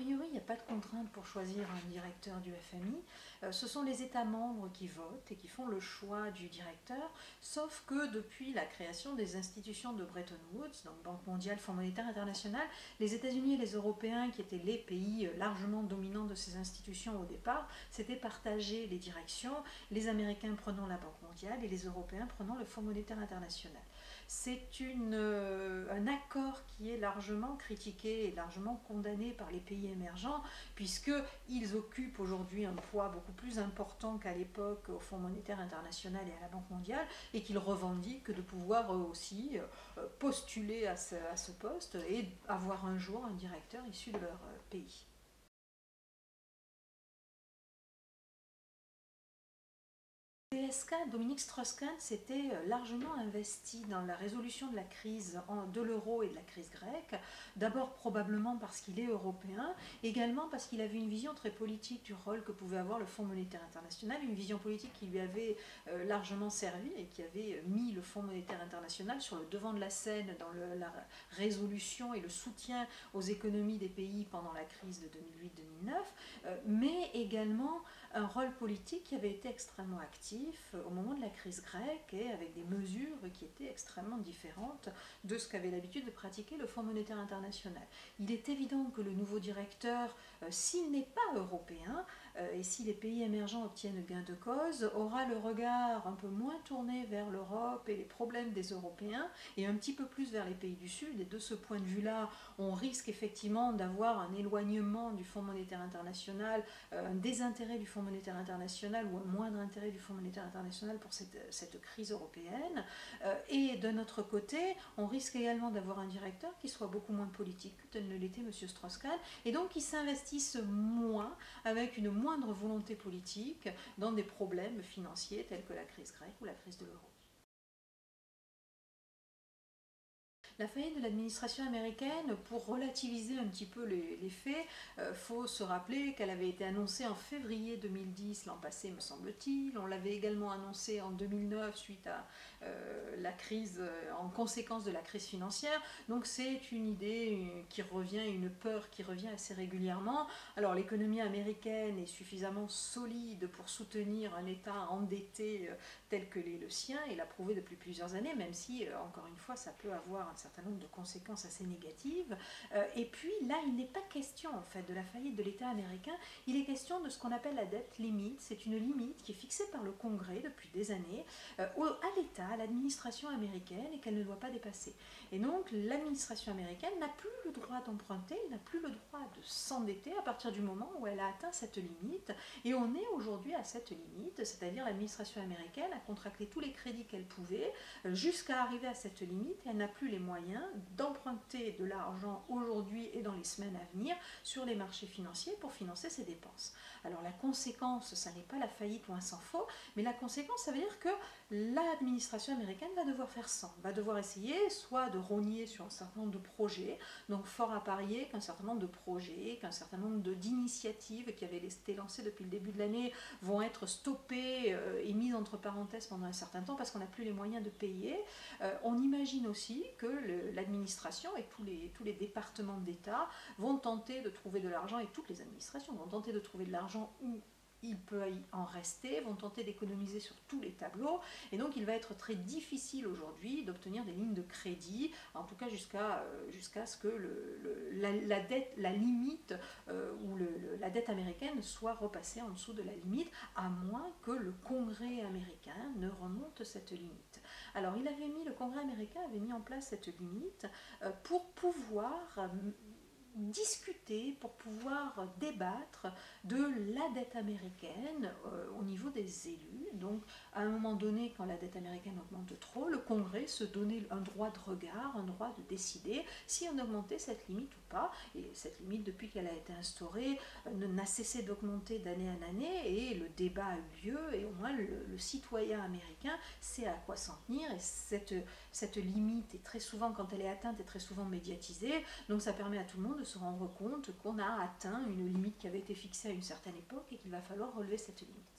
priori, il n'y a pas de contrainte pour choisir un directeur du FMI. Ce sont les États membres qui votent et qui font le choix du directeur, sauf que depuis la création des institutions de Bretton Woods, donc Banque mondiale, Fonds monétaire international, les États-Unis et les Européens, qui étaient les pays largement dominants de ces institutions au départ, s'étaient partagés les directions, les Américains prenant la Banque mondiale et les Européens prenant le Fonds monétaire international. C'est un accord qui est largement critiqué et largement condamné par les pays émergents, puisqu'ils occupent aujourd'hui un poids beaucoup plus important qu'à l'époque au Fonds monétaire international et à la Banque mondiale, et qu'ils revendiquent de pouvoir eux aussi postuler à ce poste et avoir un jour un directeur issu de leur pays. PSK, Dominique Strauss-Kahn s'était largement investi dans la résolution de la crise de l'euro et de la crise grecque, d'abord probablement parce qu'il est européen, également parce qu'il avait une vision très politique du rôle que pouvait avoir le Fonds monétaire international, une vision politique qui lui avait largement servi et qui avait mis le Fonds monétaire international sur le devant de la scène dans la résolution et le soutien aux économies des pays pendant la crise de 2008-2009, mais également un rôle politique qui avait été extrêmement actif au moment de la crise grecque et avec des mesures qui étaient extrêmement différentes de ce qu'avait l'habitude de pratiquer le Fonds monétaire international. Il est évident que le nouveau directeur, s'il n'est pas européen, et si les pays émergents obtiennent gain de cause, aura le regard un peu moins tourné vers l'Europe et les problèmes des Européens et un petit peu plus vers les pays du Sud. Et de ce point de vue-là, on risque effectivement d'avoir un éloignement du Fonds monétaire international, un désintérêt du Fonds monétaire international ou un moindre intérêt du Fonds monétaire international pour cette crise européenne. Et de notre côté, on risque également d'avoir un directeur qui soit beaucoup moins politique que ne l'était M. Strauss-Kahn, et donc qui s'investisse moins, avec une moindre volonté politique, dans des problèmes financiers tels que la crise grecque ou la crise de l'euro. La faillite de l'administration américaine, pour relativiser un petit peu les faits, faut se rappeler qu'elle avait été annoncée en février 2010, l'an passé me semble-t-il. On l'avait également annoncée en 2009 suite à la crise, en conséquence de la crise financière. Donc c'est une idée qui revient, une peur qui revient assez régulièrement. Alors l'économie américaine est suffisamment solide pour soutenir un État endetté tel que l'est le sien, et l'a prouvé depuis plusieurs années, même si, encore une fois, ça peut avoir un certain nombre de conséquences assez négatives. Et puis là, il n'est pas question en fait de la faillite de l'État américain, il est question de ce qu'on appelle la dette limite. C'est une limite qui est fixée par le Congrès depuis des années à l'État, à l'administration américaine, et qu'elle ne doit pas dépasser. Et donc l'administration américaine n'a plus le droit d'emprunter, n'a plus le droit de s'endetter à partir du moment où elle a atteint cette limite. Et on est aujourd'hui à cette limite, c'est-à-dire l'administration américaine a contracté tous les crédits qu'elle pouvait jusqu'à arriver à cette limite, et elle n'a plus les moyens d'emprunter de l'argent aujourd'hui et dans les semaines à venir sur les marchés financiers pour financer ses dépenses. Alors la conséquence, ça n'est pas la faillite loin s'en faut, mais la conséquence, ça veut dire que l'administration américaine va devoir faire sans, va devoir essayer soit de rogner sur un certain nombre de projets, donc fort à parier qu'un certain nombre de projets, qu'un certain nombre d'initiatives qui avaient été lancées depuis le début de l'année vont être stoppées et mises entre parenthèses pendant un certain temps parce qu'on n'a plus les moyens de payer. On imagine aussi que l'administration et tous les départements d'État vont tenter de trouver de l'argent, et toutes les administrations vont tenter de trouver de l'argent où il peut en rester, vont tenter d'économiser sur tous les tableaux, et donc il va être très difficile aujourd'hui d'obtenir des lignes de crédit, en tout cas jusqu'à ce que la limite ou la dette américaine soit repassée en dessous de la limite, à moins que le Congrès américain ne remonte cette limite. Alors le Congrès américain avait mis en place cette limite pour pouvoir discuter, pour pouvoir débattre de la dette américaine au niveau des élus. Donc à un moment donné, quand la dette américaine augmente trop, le Congrès se donnait un droit de regard, un droit de décider si on augmentait cette limite ou pas. Et cette limite, depuis qu'elle a été instaurée, n'a cessé d'augmenter d'année en année, et le débat a eu lieu, et au moins le citoyen américain sait à quoi s'en tenir. Et cette limite est très souvent, quand elle est atteinte, est très souvent médiatisée, donc ça permet à tout le monde de se rendre compte qu'on a atteint une limite qui avait été fixée à une certaine époque et qu'il va falloir relever cette limite.